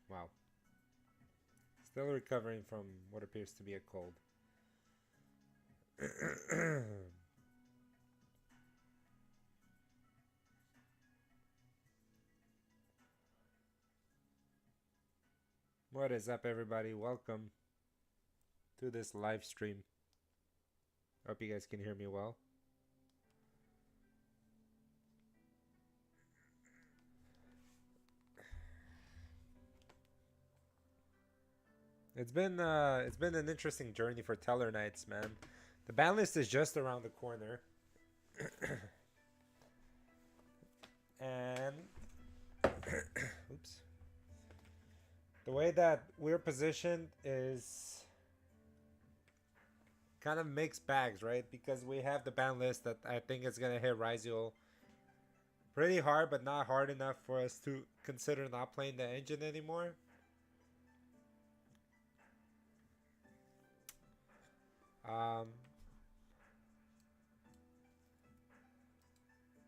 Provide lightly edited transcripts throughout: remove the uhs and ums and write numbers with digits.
Wow. Still recovering from what appears to be a cold. What is up, everybody? Welcome to this live stream. Hope you guys can hear me well. It's been an interesting journey for Tellarknights, man. The ban list is just around the corner, and oops, the way that we're positioned is kind of mixed bags, right? Because we have the ban list that I think is gonna hit Ryziel pretty hard, but not hard enough for us to consider not playing the engine anymore. Um,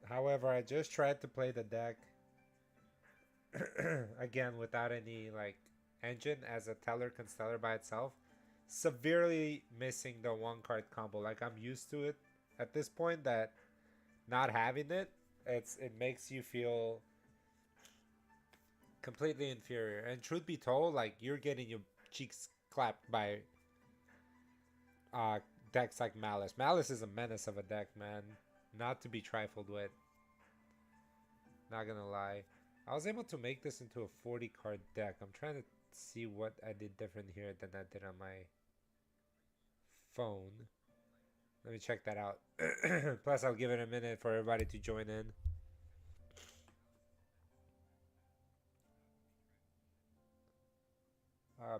However, I just tried to play the deck again without any like engine as a Teller Constellar by itself. Severely missing the one card combo. Like I'm used to it at this point that not having it makes you feel completely inferior. And truth be told, like you're getting your cheeks clapped by uh decks like Malice. Malice is a menace of a deck, man. Not to be trifled with. Not gonna lie. I was able to make this into a 40 card deck. I'm trying to see what I did different here than I did on my phone. Let me check that out. Plus, I'll give it a minute for everybody to join in.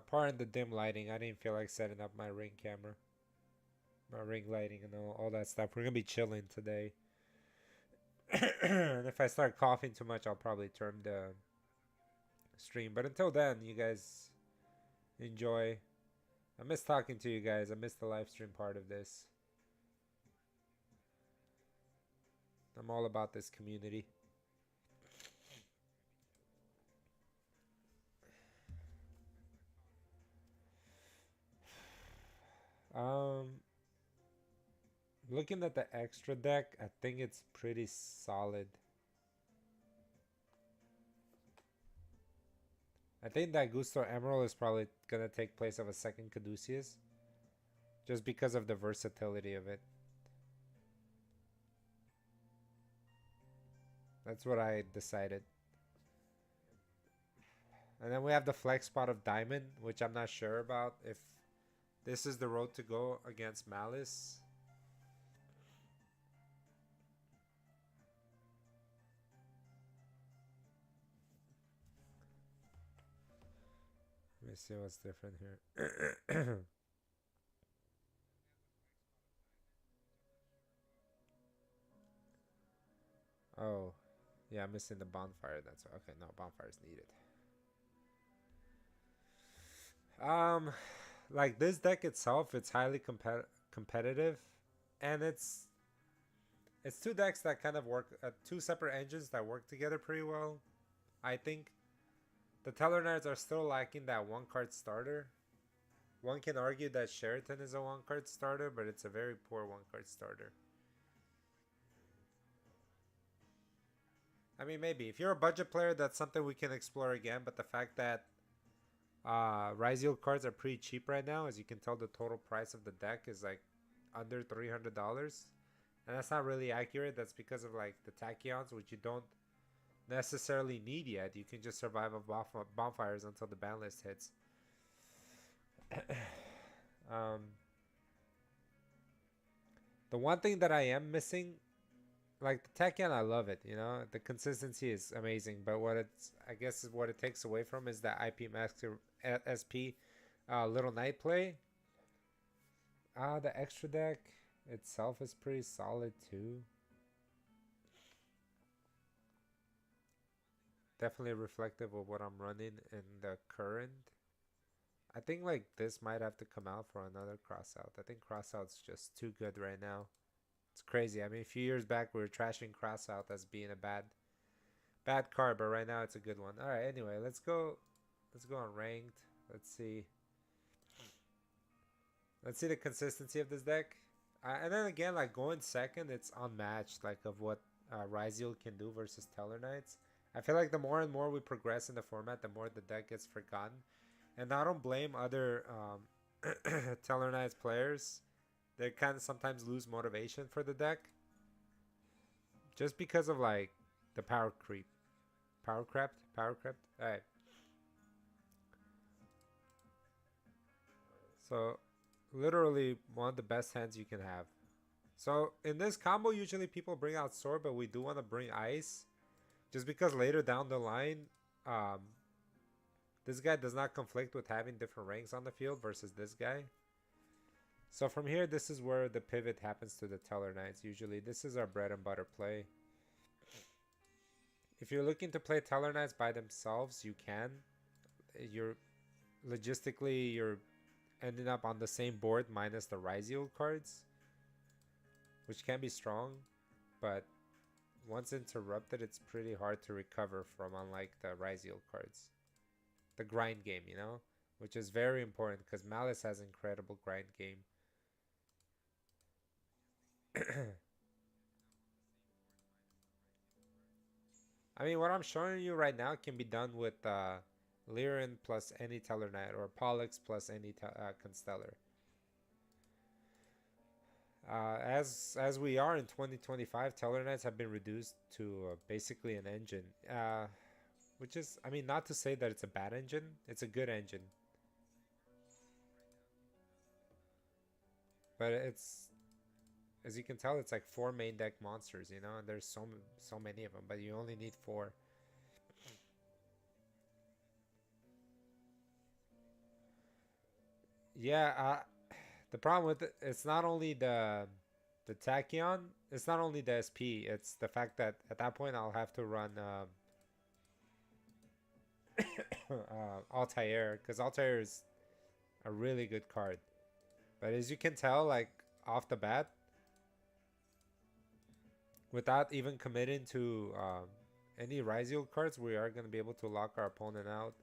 Pardon the dim lighting. I didn't feel like setting up my ring camera. My ring lighting and all that stuff. We're going to be chilling today. And if I start coughing too much, I'll probably turn the stream. But until then, you guys enjoy. I miss talking to you guys. I miss the live stream part of this. I'm all about this community. Um, Looking at the extra deck, I think it's pretty solid. I think that Gusto Emerald is probably gonna take place of a second Caduceus, just because of the versatility of it. That's what I decided. And then we have the flex spot of Diamond, which I'm not sure about if this is the road to go against Malice. Let me see what's different here. Oh, yeah, I'm missing the bonfire. That's okay. No, bonfire's needed. Um, like this deck itself, it's highly competitive, and it's two decks that kind of work, two separate engines that work together pretty well. I think the Tellarknights are still lacking that one card starter. One can argue that Sheraton is a one card starter, but it's a very poor one card starter. I mean, maybe if you're a budget player, that's something we can explore again. But the fact that Ryziel cards are pretty cheap right now, as you can tell, the total price of the deck is like under $300, and that's not really accurate. That's because of like the tachyons, which you don't necessarily need yet. You can just survive off bonfires until the ban list hits. um, the one thing that I am missing, like the tachyon, I love it. You know, the consistency is amazing. But what it's, I guess, is what it takes away from is the IP Master SP Little Knight play. The extra deck itself is pretty solid too. Definitely reflective of what I'm running in the current. I think like this might have to come out for another crossout. I think crossout's just too good right now. It's crazy. I mean, a few years back we were trashing crossout as being a Bad card, but right now it's a good one. All right. Anyway, let's go. Let's go on ranked. Let's see. Let's see the consistency of this deck. And then again, like going second, it's unmatched, like of what Ryziel can do versus Tellarknights. I feel like the more and more we progress in the format, the more the deck gets forgotten. And I don't blame other Tellarknights players. They kind of sometimes lose motivation for the deck just because of like the power creep. Power crept? Power crept? Alright. So, literally one of the best hands you can have. So, in this combo, usually people bring out Sword, but we do want to bring Ice. Just because later down the line, um, this guy does not conflict with having different ranks on the field versus this guy. So from here, this is where the pivot happens to the Tellarknights. Usually, this is our bread and butter play. If you're looking to play Tellarknights by themselves, you can. You're logistically, you're ending up on the same board minus the Ryziel cards, which can be strong, but once interrupted, it's pretty hard to recover from, unlike the Ryziel cards. The grind game, you know, which is very important because Malice has incredible grind game. I mean, what I'm showing you right now can be done with Lyran plus any Tellarknight or Pollux plus any Constellar. As we are in 2025, Tellarknights have been reduced to basically an engine, which is, I mean, not to say that it's a bad engine. It's a good engine, but it's, as you can tell, it's like 4 main deck monsters, you know, and there's so many of them, but you only need 4. Yeah, the problem with it's not only the Tachyon, it's not only the SP, it's the fact that at that point I'll have to run Altair, because Altair is a really good card. But as you can tell, like off the bat, without even committing to any Ryziel cards, we are going to be able to lock our opponent out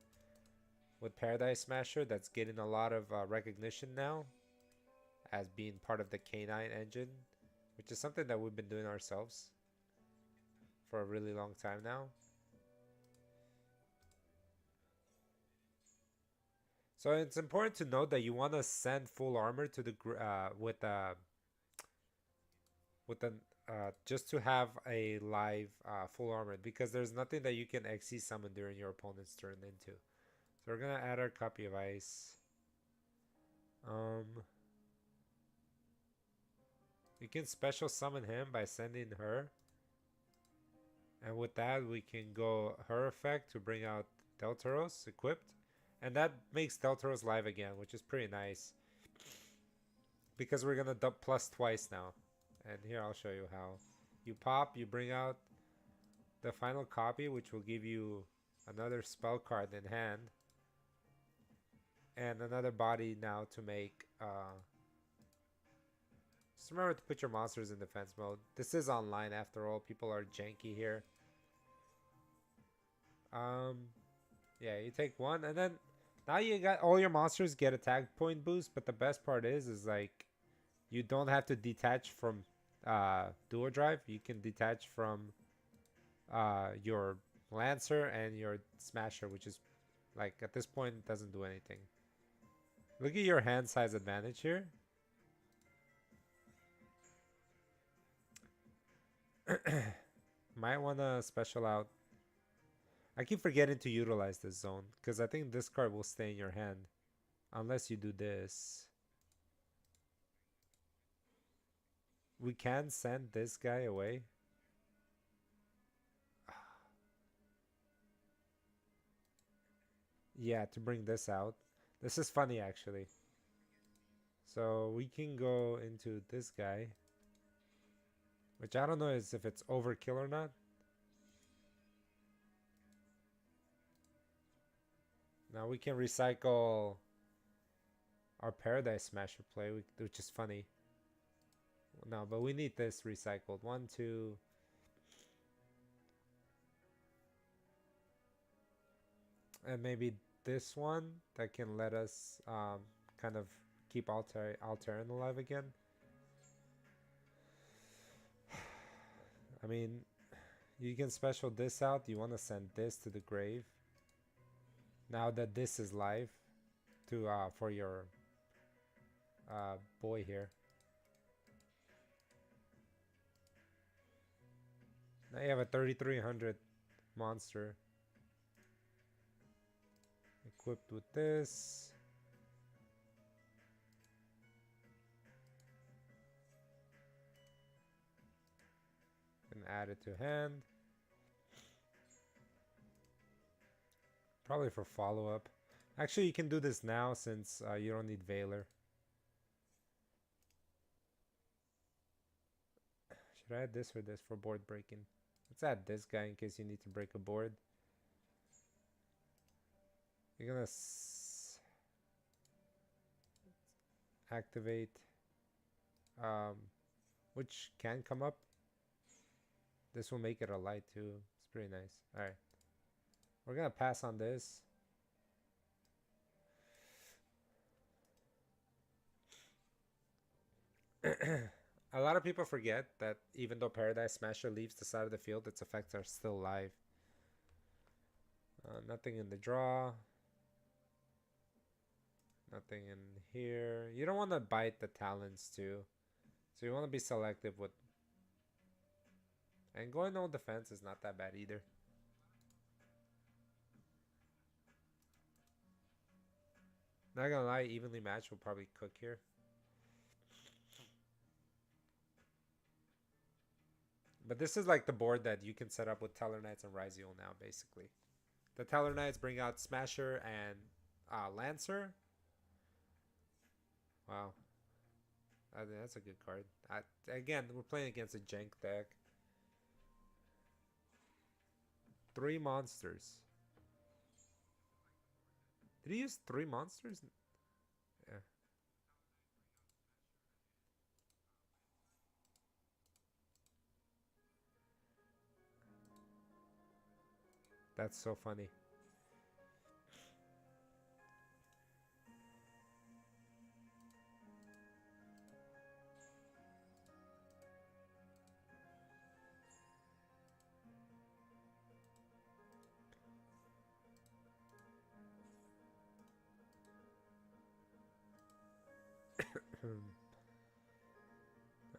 with Paradise Smasher. That's getting a lot of recognition now as being part of the K9 engine, which is something that we've been doing ourselves for a really long time now. So it's important to note that you want to send full armor to the with an just to have a live full armor, because there's nothing that you can XC summon during your opponent's turn into. So we're gonna add our copy of Ice. You can special summon him by sending her, and with that we can go her effect to bring out Deltaros equipped, and that makes Deltaros live again, which is pretty nice because we're gonna dump plus twice now. And here I'll show you how. You pop, you bring out the final copy, which will give you another spell card in hand and another body now to make just remember to put your monsters in defense mode. This is online after all. People are janky here. Yeah, you take one, and then now you got all your monsters get attack point boost. But the best part is like you don't have to detach from dual drive. You can detach from your Lancer and your Smasher, which is like at this point it doesn't do anything. Look at your hand size advantage here. Might want to special out. I keep forgetting to utilize this zone because I think this card will stay in your hand unless you do this. We can send this guy away. Yeah, to bring this out. This is funny actually. So we can go into this guy, which I don't know is if it's overkill or not. Now we can recycle our Paradise Smasher play, which is funny. No, but we need this recycled. 1, 2. And maybe this one that can let us kind of keep Alteran alive again. I mean, you can special this out. You want to send this to the grave. Now that this is live, to for your boy here. Now you have a 3300 monster equipped with this. And add it to hand. Probably for follow-up. Actually, you can do this now since you don't need Veiler. Should I add this or this for board breaking? Let's add this guy in case you need to break a board. You're gonna activate, which can come up. This will make it a light too. It's pretty nice. All right, we're gonna pass on this. A lot of people forget that even though Paradise Smasher leaves the side of the field, its effects are still live. Nothing in the draw. Nothing in here. You don't want to bite the talons too. So you want to be selective with... And going no defense is not that bad either. Not gonna lie, evenly matched will probably cook here. But this is like the board that you can set up with Tellarknights and Ryziel now, basically. The Tellarknights bring out Smasher and Lancer. Wow. That's a good card. Again, we're playing against a jank deck. 3 monsters. Did he use 3 monsters? Yeah. That's so funny.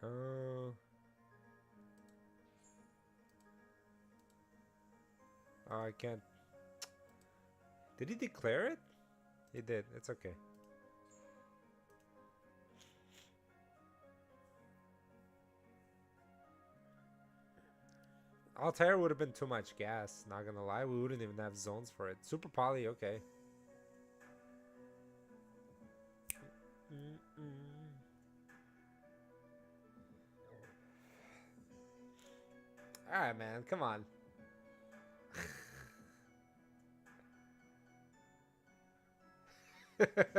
Oh. Oh, I can't. Did he declare it? He did. It's okay. Altair would have been too much gas, not gonna lie. We wouldn't even have zones for it. Super Poly, okay. Alright, man. Come on.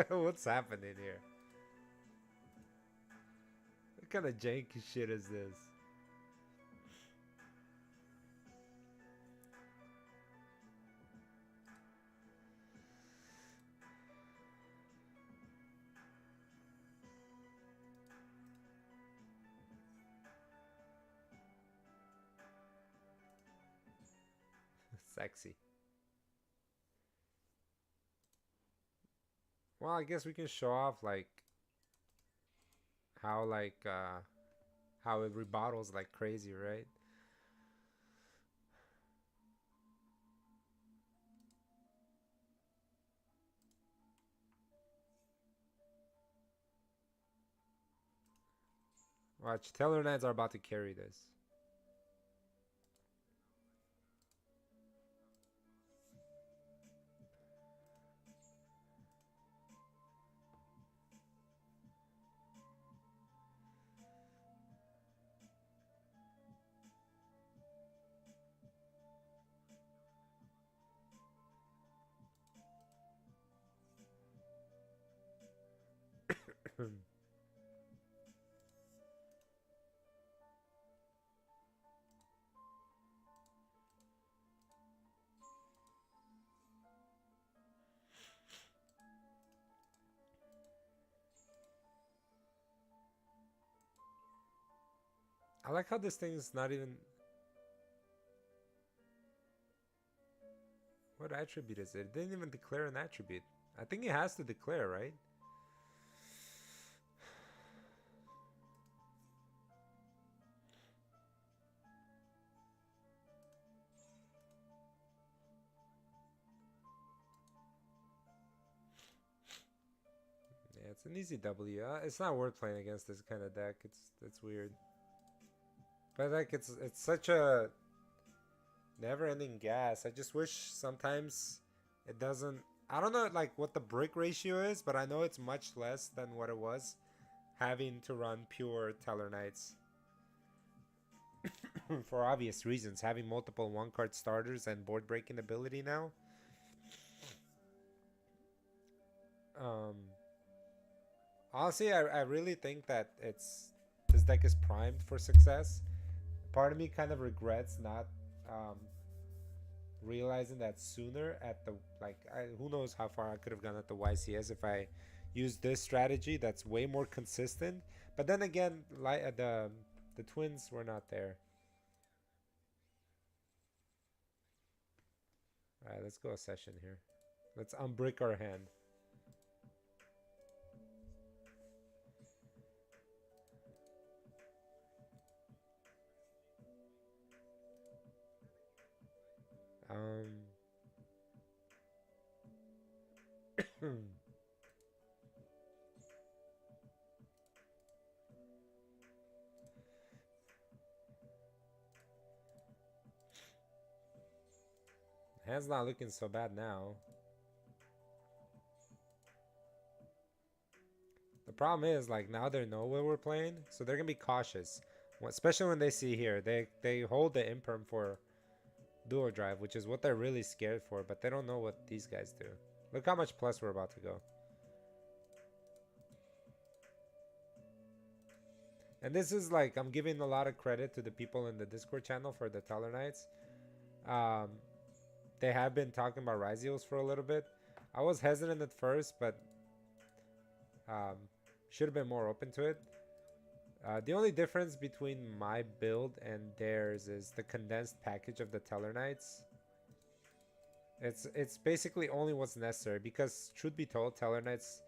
What's happening here? What kind of janky shit is this? Sexy. Well, I guess we can show off like how how it rebottles like crazy, right? Watch, Tellarknights are about to carry this. I like how this thing's not even... What attribute is it? It didn't even declare an attribute. I think it has to declare, right? Yeah, it's an easy W. It's not worth playing against this kind of deck. It's weird. But like it's such a never-ending gas. I just wish sometimes it doesn't. I don't know like what the brick ratio is, but I know it's much less than what it was having to run pure Tellarknights. For obvious reasons, having multiple one-card starters and board-breaking ability now. Um, Honestly, I really think that this deck is primed for success. Part of me kind of regrets not um, realizing that sooner at the who knows how far I could have gone at the YCS if I used this strategy that's way more consistent. But then again, the twins were not there. All right, let's go a session here. Let's unbrick our hand. Um, hand's not looking so bad now. The problem is like now they know what we're playing, so they're gonna be cautious, especially when they see here they hold the imperm for dual drive, which is what they're really scared for, but they don't know what these guys do. Look how much plus we're about to go. And this is like, I'm giving a lot of credit to the people in the Discord channel for the Tellarknights. Um, they have been talking about Ryzios for a little bit. I was hesitant at first, but should have been more open to it. The only difference between my build and theirs is the condensed package of the Tellarknights. It's basically only what's necessary because, truth be told, Tellarknights,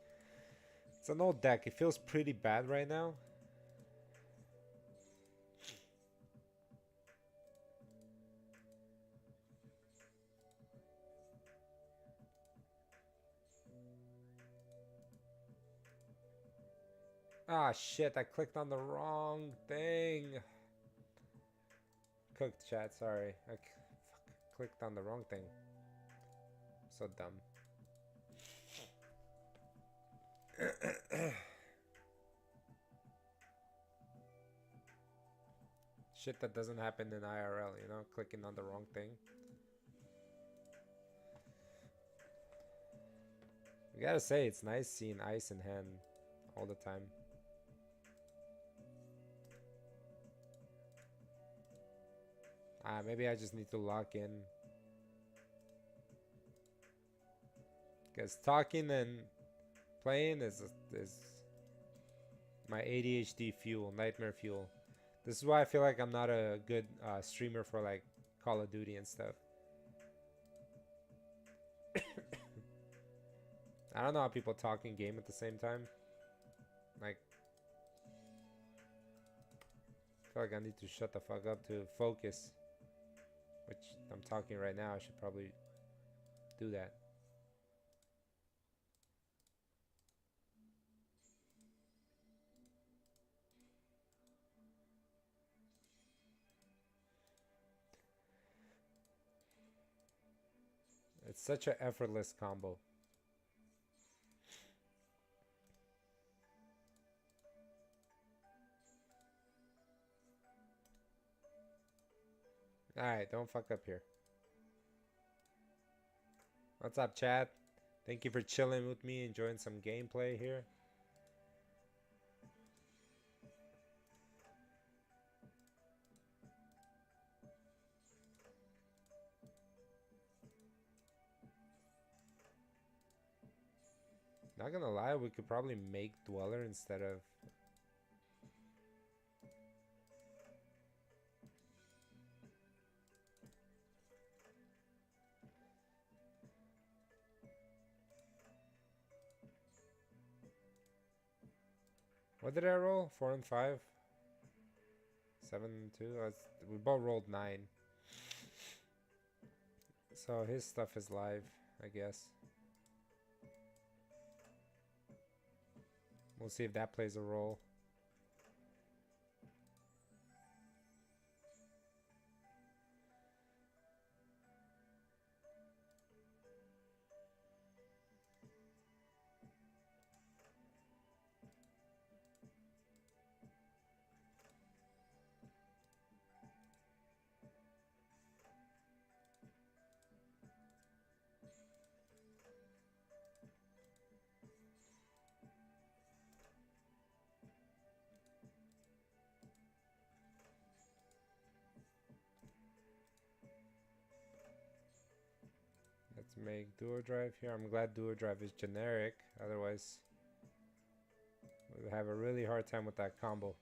it's an old deck. It feels pretty bad right now. Ah, shit, I clicked on the wrong thing. Cooked, chat, sorry. Clicked on the wrong thing. So dumb. Shit that doesn't happen in IRL, you know? Clicking on the wrong thing. I gotta say, it's nice seeing ice in hand all the time. Maybe I just need to lock in. Because talking and playing is my ADHD fuel, nightmare fuel. This is why I feel like I'm not a good streamer for like Call of Duty and stuff. I don't know how people talk in game at the same time. Like, I feel like I need to shut the fuck up to focus. Which I'm talking right now. I should probably do that. It's such an effortless combo. Alright, don't fuck up here. What's up, chat? Thank you for chilling with me, enjoying some gameplay here. Not gonna lie, we could probably make Dweller instead of... What did I roll? 4 and 5? 7 and 2? We both rolled 9. So his stuff is live, I guess. We'll see if that plays a role. Let's make duo drive here. I'm glad duo drive is generic. Otherwise, we would have a really hard time with that combo.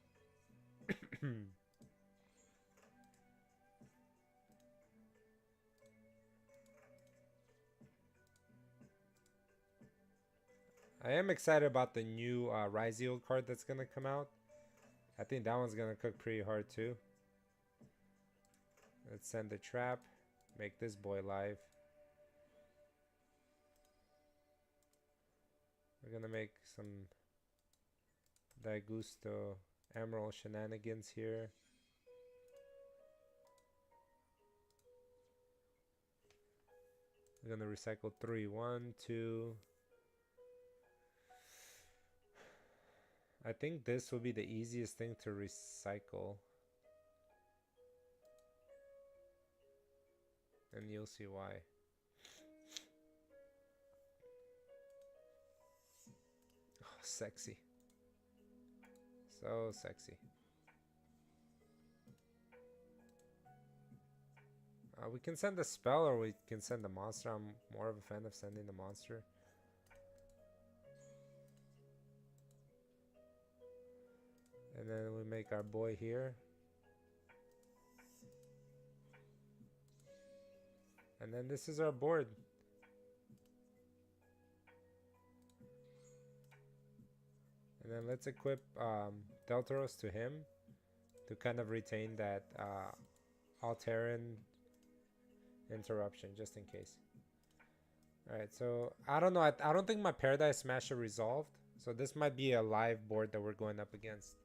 I am excited about the new Ryziel card that's going to come out. I think that one's going to cook pretty hard too. Let's send the trap. Make this boy live. We're going to make some Daigusto Emerald shenanigans here. We're going to recycle 3. 1, 2. I think this will be the easiest thing to recycle. And you'll see why. Oh, sexy. So sexy. We can send a spell or we can send a monster. I'm more of a fan of sending the monster. And then we make our boy here. And then this is our board. And then let's equip Deltaros to him to kind of retain that Alteran interruption just in case. Alright, so I don't know. I don't think my Paradise Smasher resolved. So this might be a live board that we're going up against.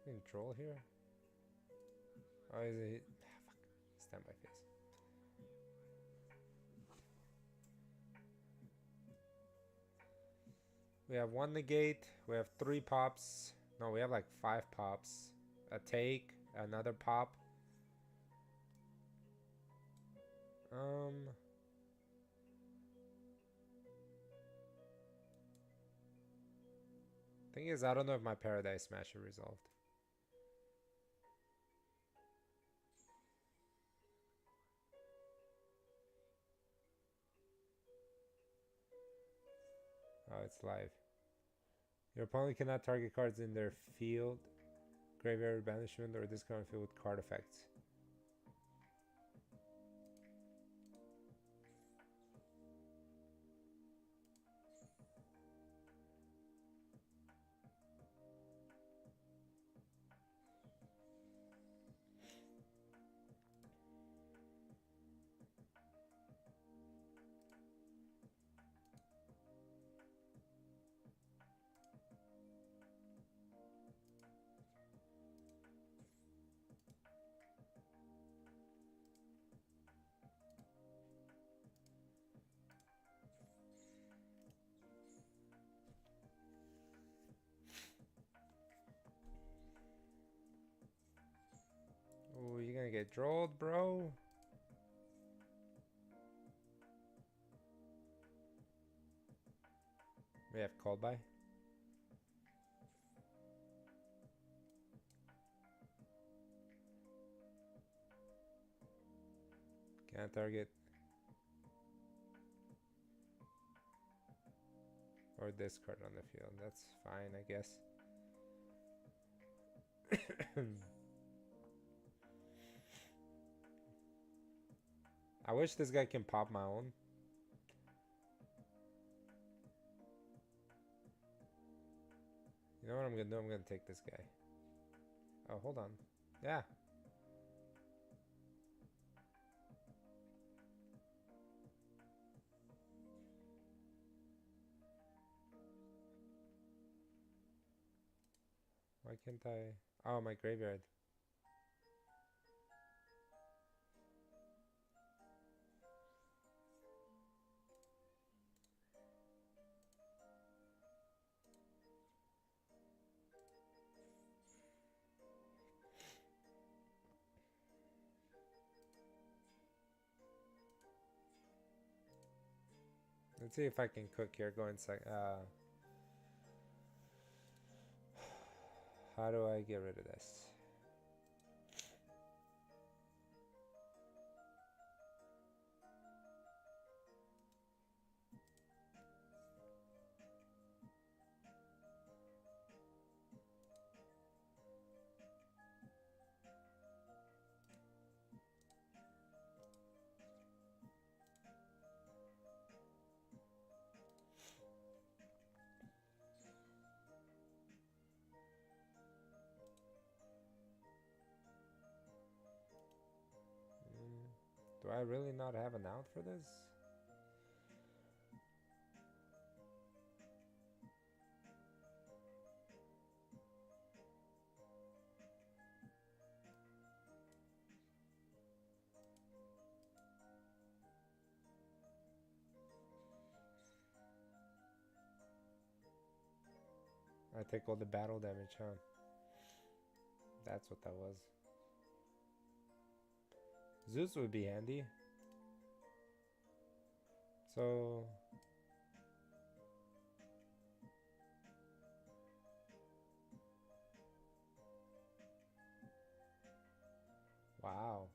Control here? Oh, is it? Fuck. Stand by face. We have 1 negate. We have 3 pops. No, we have like 5 pops. A take. Another pop. Thing is, I don't know if my Paradise Smasher resolved. Oh, it's live. Your opponent cannot target cards in their field, graveyard, banishment, or discard field with card effects. Oh, you're gonna get drolled, bro. We have called by. Can't target. Or this card on the field. That's fine, I guess. I wish this guy can pop my own. You know what I'm gonna do? I'm gonna take this guy. Oh, hold on. Yeah. Why can't I? Oh, my graveyard. Let's see if I can cook here. Go inside. How do I get rid of this? Do I really not have an out for this? I take all the battle damage, huh? That's what that was. Zeus would be handy. So... Wow.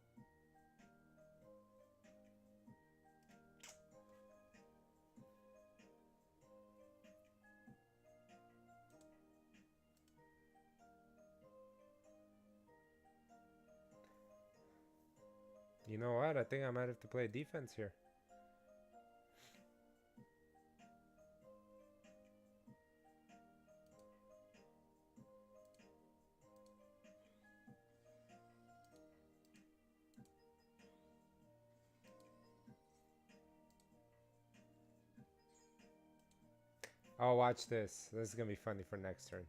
You know what? I think I might have to play defense here. Oh, watch this. This is gonna be funny for next turn.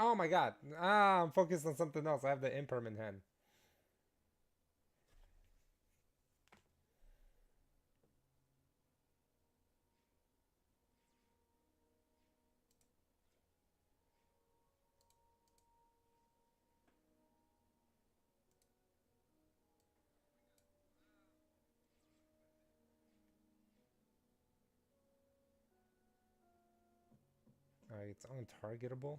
Oh my god. Ah, I'm focused on something else. I have the impermanent hand. It's untargetable.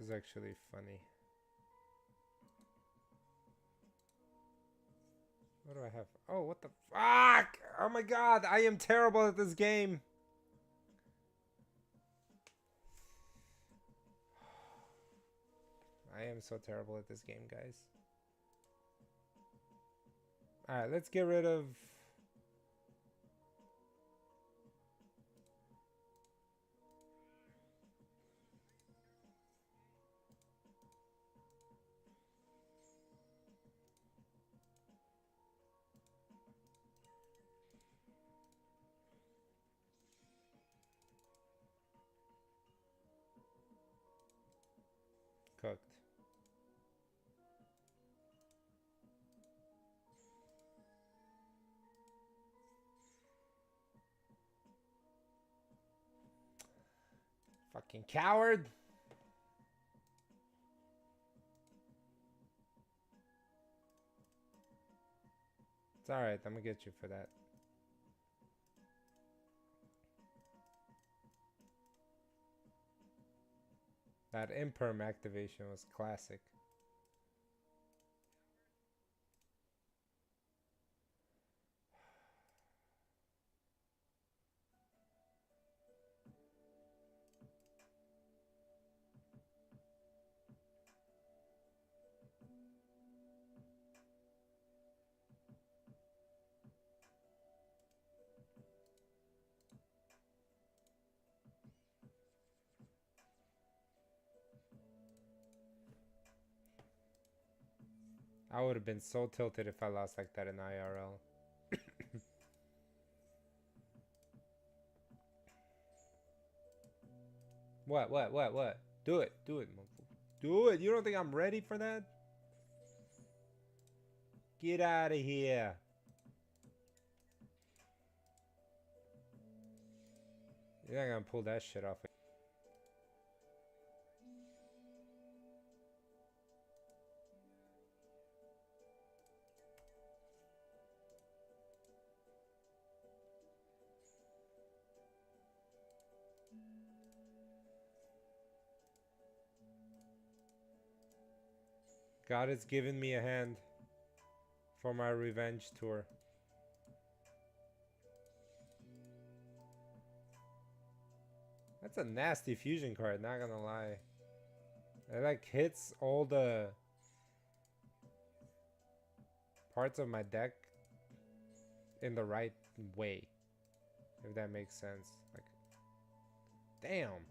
This is actually funny. What do I have? Oh, what the fuck? Oh my god, I am terrible at this game. I am so terrible at this game, guys. Alright, let's get rid of... cooked. Fucking coward. It's alright, I'm gonna get you for that. That imperm activation was classic. I would have been so tilted if I lost like that in IRL. What? Do it. Do it. Do it. You don't think I'm ready for that? Get out of here. You're not gonna pull that shit off. God has given me a hand for my revenge tour. That's a nasty fusion card, not gonna lie. It like hits all the parts of my deck in the right way. If that makes sense. Like, damn.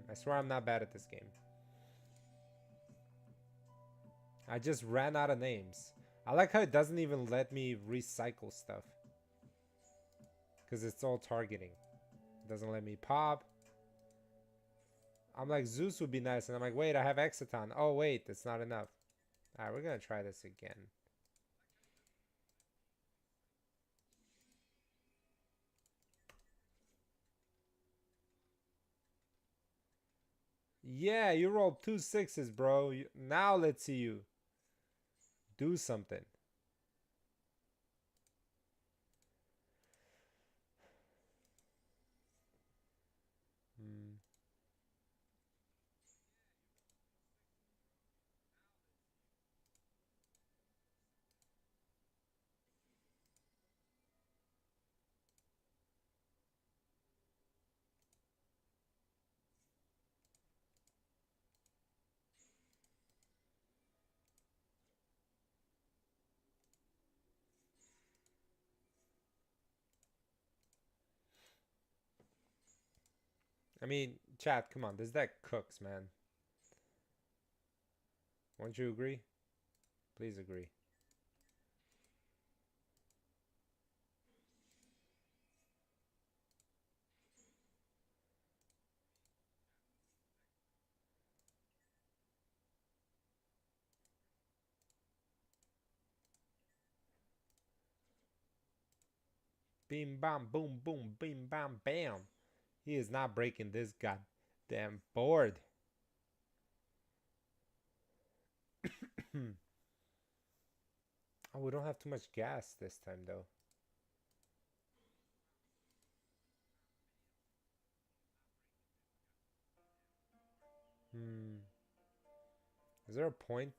I swear I'm not bad at this game. I just ran out of names. I like how it doesn't even let me recycle stuff. Because it's all targeting. It doesn't let me pop. I'm like, Zeus would be nice. And I'm like, wait, I have Exciton. Oh, wait, that's not enough. Alright, we're going to try this again. Yeah, you rolled 2 6s, bro. Now let's see you do something. I mean, chat, come on. This deck cooks, man. Won't you agree? Please agree. Bim bam boom boom bim bam bam. He is not breaking this goddamn board. Oh, we don't have too much gas this time though. Is there a point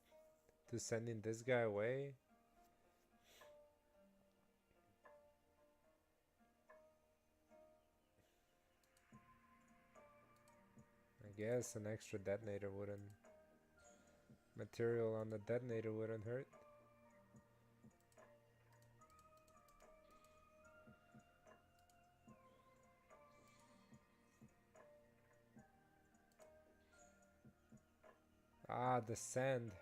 to sending this guy away? I guess an extra detonator wouldn't. Material on the detonator wouldn't hurt. Ah, the sand.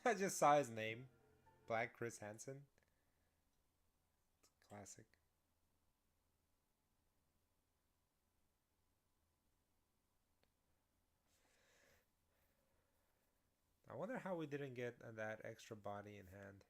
I just saw his name. Black Chris Hansen. Classic. I wonder how we didn't get that extra body in hand.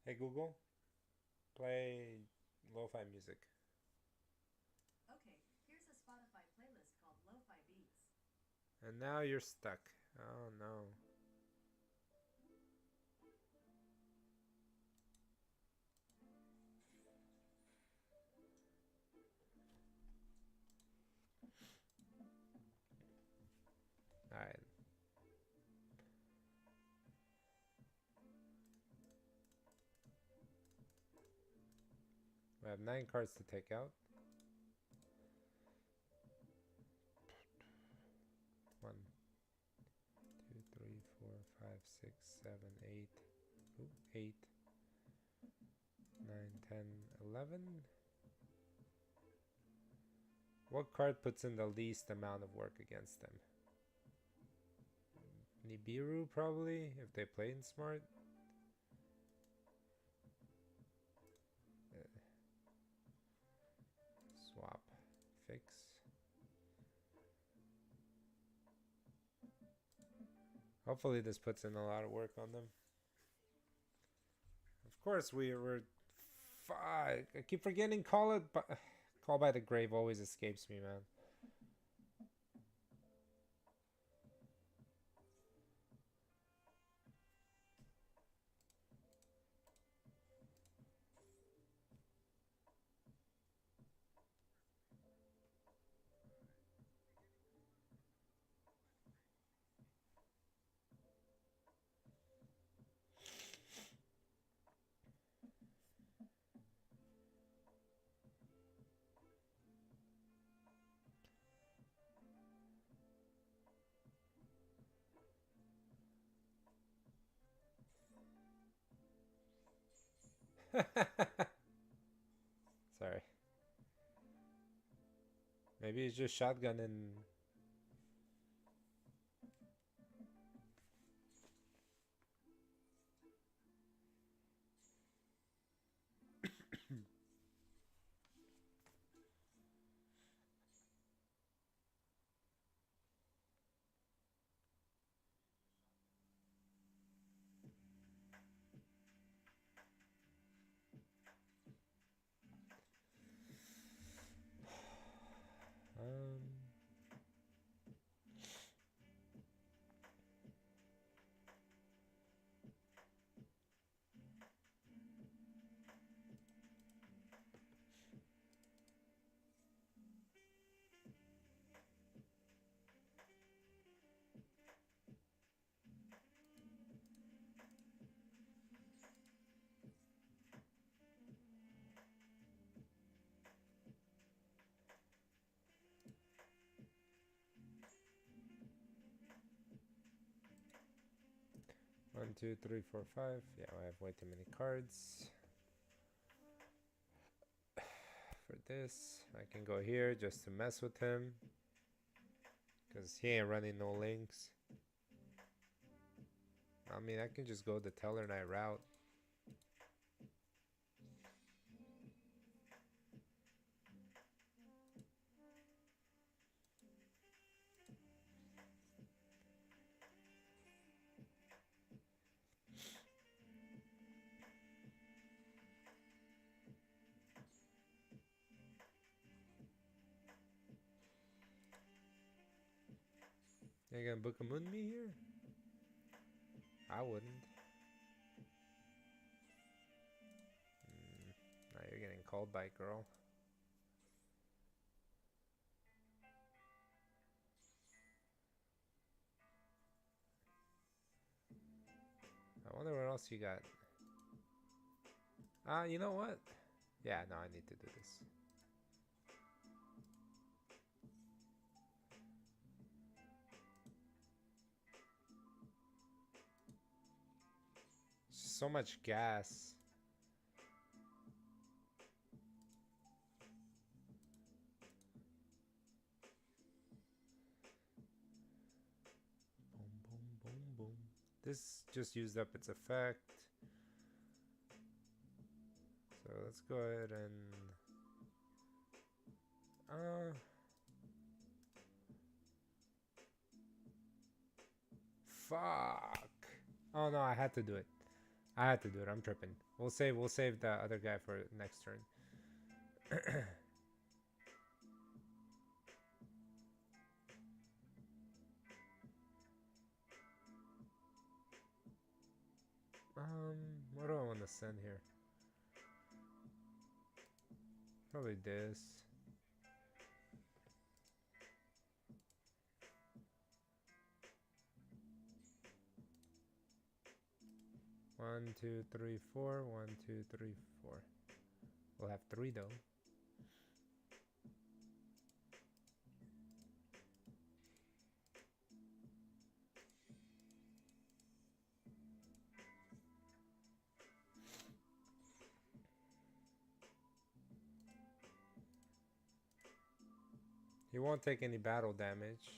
Hey Google, play lo-fi music. Okay, here's a Spotify playlist called Lo-Fi Beats. And now you're stuck. Oh no. Alright. We have 9 cards to take out. 1, 2, 3, 4, 5, 6, 7, 8. Ooh, 8, 9, 10, 11. What card puts in the least amount of work against them? Nibiru, probably, if they play in smart. Uh, swap. Fix. Hopefully this puts in a lot of work on them. Of course, we were... Fuck. I keep forgetting Call by the Grave always escapes me, man. Sorry. Maybe it's just shotgun and... um... 1, 2, 3, 4, 5. Yeah, I have way too many cards. For this, I can go here just to mess with him. Because he ain't running no links. I mean, I can just go the Tellarknight route. You gonna book a moon me here? I wouldn't. Now you're getting called by girl. I wonder what else you got. You know what? Yeah, no, I need to do this. So much gas. Boom, boom, boom, boom. This just used up its effect. So let's go ahead and... Fuck. Oh no, I had to do it. I had to do it. I'm tripping. We'll save the other guy for next turn. What do I want to send here? Probably this. One, two, three, four. 1, 2, 3, 4. We'll have 3 though. He won't take any battle damage.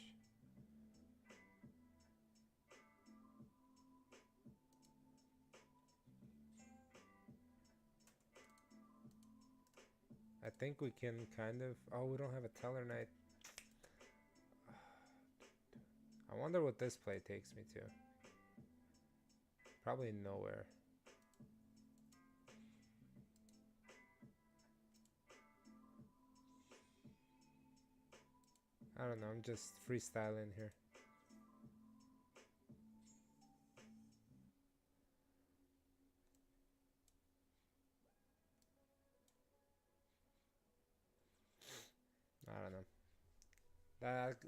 I think we can kind of... Oh, we don't have a Tellarknight. I wonder what this play takes me to. Probably nowhere. I don't know, I'm just freestyling here. I don't know.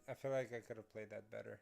I feel like I could have played that better.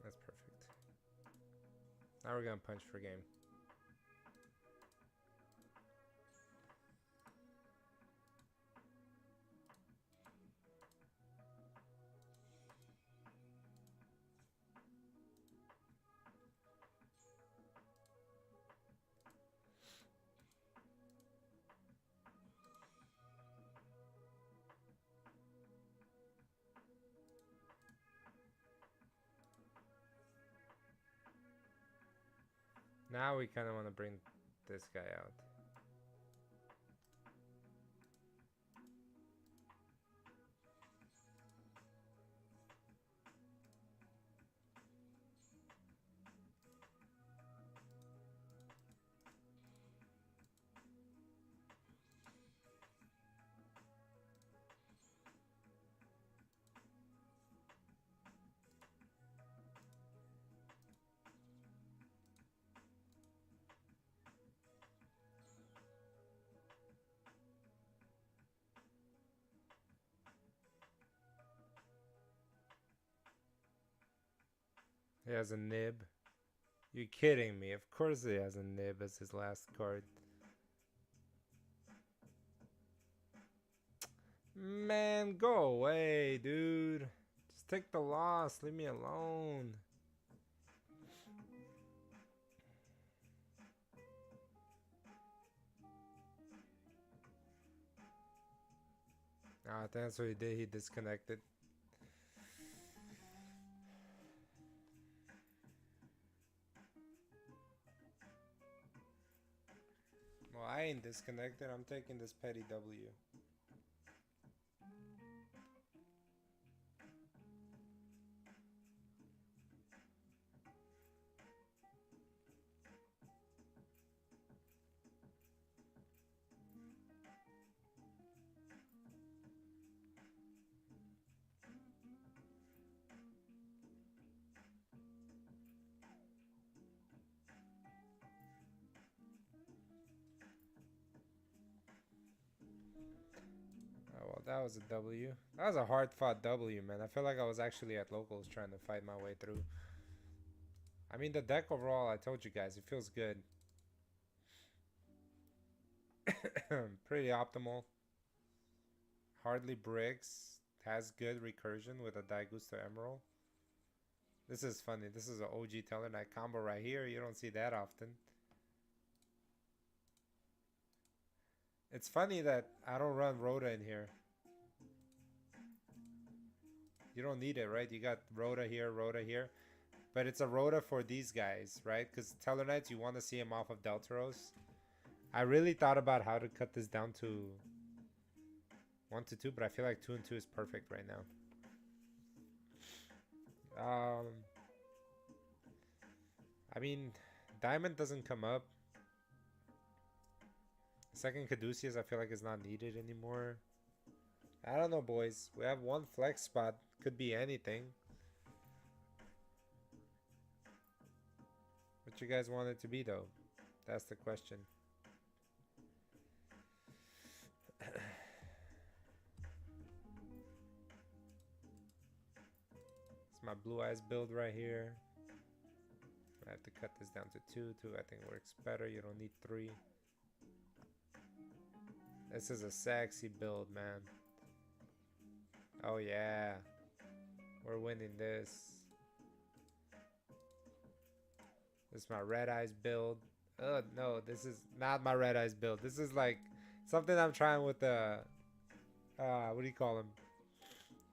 That's perfect. Now we're gonna punch for game. Now we kind of want to bring this guy out. He has a nib. You kidding me? Of course he has a nib as his last card. Man, go away, dude. Just take the loss. Leave me alone. Ah, that's what he did. He disconnected. Well, I ain't disconnected. I'm taking this petty W. Oh, well, that was a W. That was a hard fought W, man. I feel like I was actually at locals trying to fight my way through. I mean, the deck overall, I told you guys, it feels good. Pretty optimal. Hardly bricks. Has good recursion with a Daigusto Emerald. This is funny. This is an OG Tellarknight combo right here. You don't see that often. It's funny that I don't run Rhoda in here. You don't need it, right? You got Rhoda here. But it's a Rhoda for these guys, right? Because Tellarknights, you want to see him off of Deltaros. I really thought about how to cut this down to 1 to 2, but I feel like 2 and 2 is perfect right now. I mean, Diamond doesn't come up. Second Caduceus, I feel like is not needed anymore. I don't know, boys. We have one flex spot. Could be anything. What you guys want it to be, though? That's the question. It's my Blue Eyes build right here. I have to cut this down to 2. 2 I think works better. You don't need 3. This is a sexy build, man. Oh yeah. We're winning this. This is my Red Eyes build. Oh no, this is not my Red Eyes build. This is like something I'm trying with the what do you call them?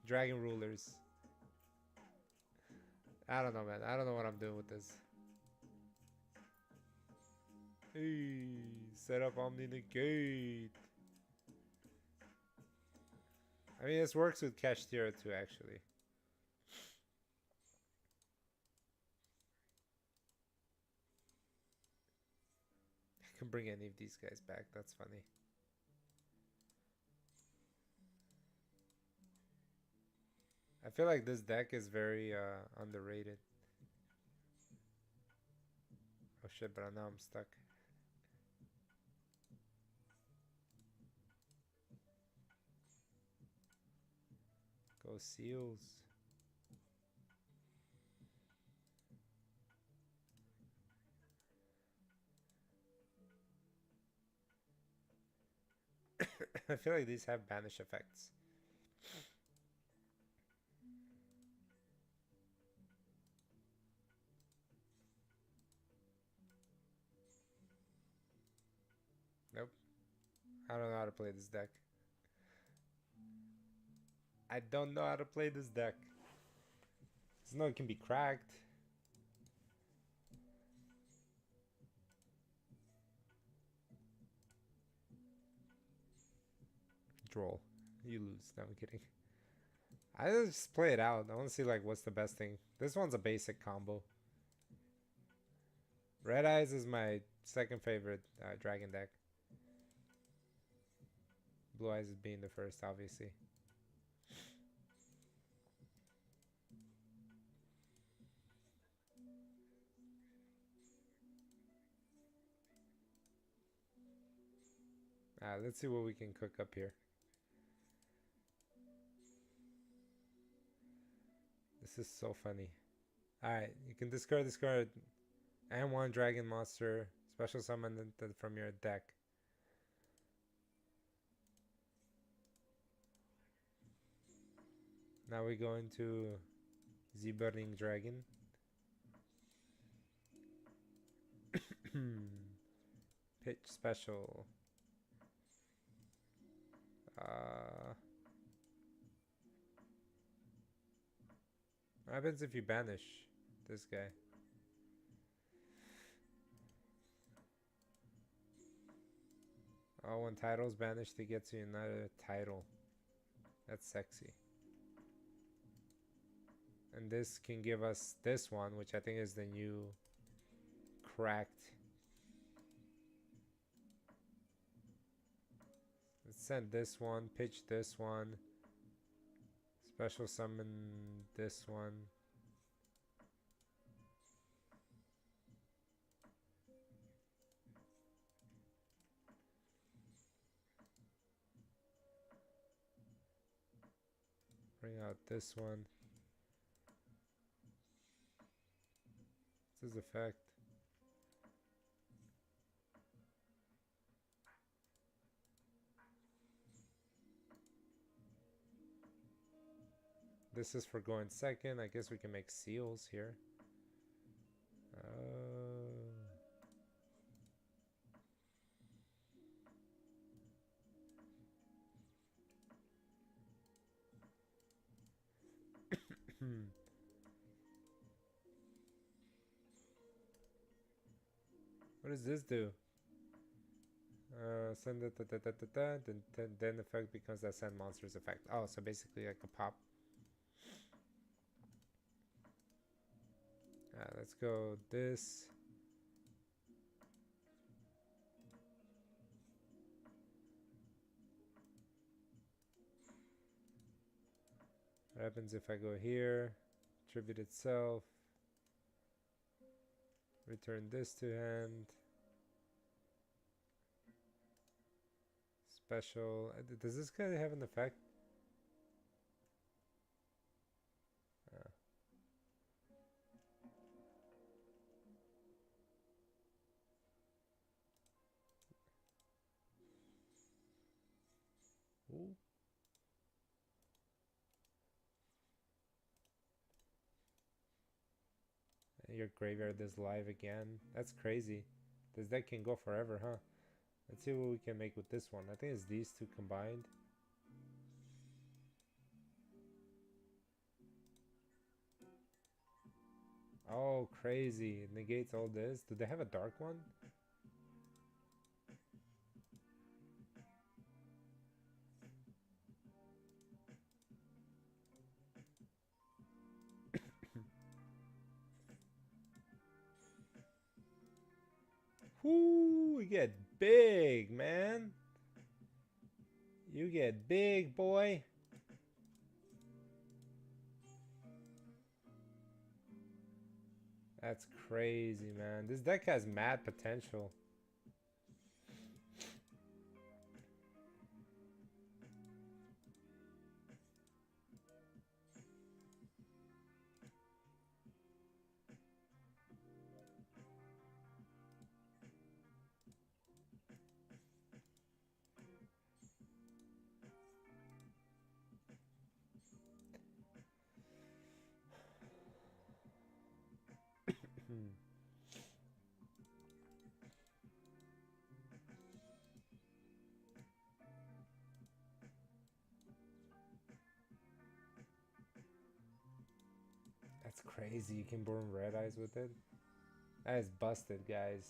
Dragon Rulers. I don't know, man. I don't know what I'm doing with this. Hey, set up Omni Negate. I mean, this works with Kashtira too, actually. I can bring any of these guys back. That's funny. I feel like this deck is very underrated. Oh shit, but now I'm stuck. Go Seals. I feel like these have banish effects. Nope. I don't know how to play this deck. I don't know how to play this deck. Just know it can be cracked. Droll. You lose. No, I'm kidding. I just play it out. I want to see like what's the best thing. This one's a basic combo. Red Eyes is my second favorite dragon deck. Blue Eyes is being the first, obviously. Let's see what we can cook up here. This is so funny. Alright, you can discard this card and one dragon monster. Special summon from your deck. Now we go into the Burning Dragon. Pitch special. What happens if you banish this guy? Oh, when title's banished, it gets you another title. That's sexy. And this can give us this one, which I think is the new cracked. Let's send this one, pitch this one, special summon this one. Bring out this one. What's his effect? This is for going second. I guess we can make seals here. What does this do? Send it, then effect becomes that send monster's effect. Oh, so basically like a pop. Let's go this. What happens if I go here? Tribute itself. Return this to hand. Special. Does this guy have an effect? Ooh. Your graveyard is live again. That's crazy. This deck can go forever, huh? Let's see what we can make with this one. I think it's these two combined. Oh, crazy. It negates all this. Do they have a dark one? Whoo, we get big, man. You get big, boy. That's crazy, man. This deck has mad potential. That's crazy. You can burn red eyes with it. That is busted, guys.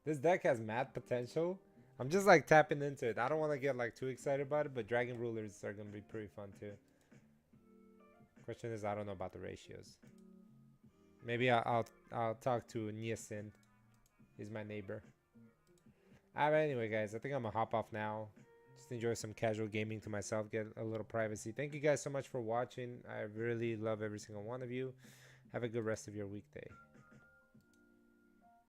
This deck has mad potential. I'm just like tapping into it. I don't want to get like too excited about it, but Dragon Rulers are gonna be pretty fun too. Question is, I don't know about the ratios. Maybe I'll talk to Niasin. He's my neighbor. Alright, anyway, guys, I think I'm gonna hop off now. Just enjoy some casual gaming to myself, get a little privacy. Thank you guys so much for watching. I really love every single one of you. Have a good rest of your weekday.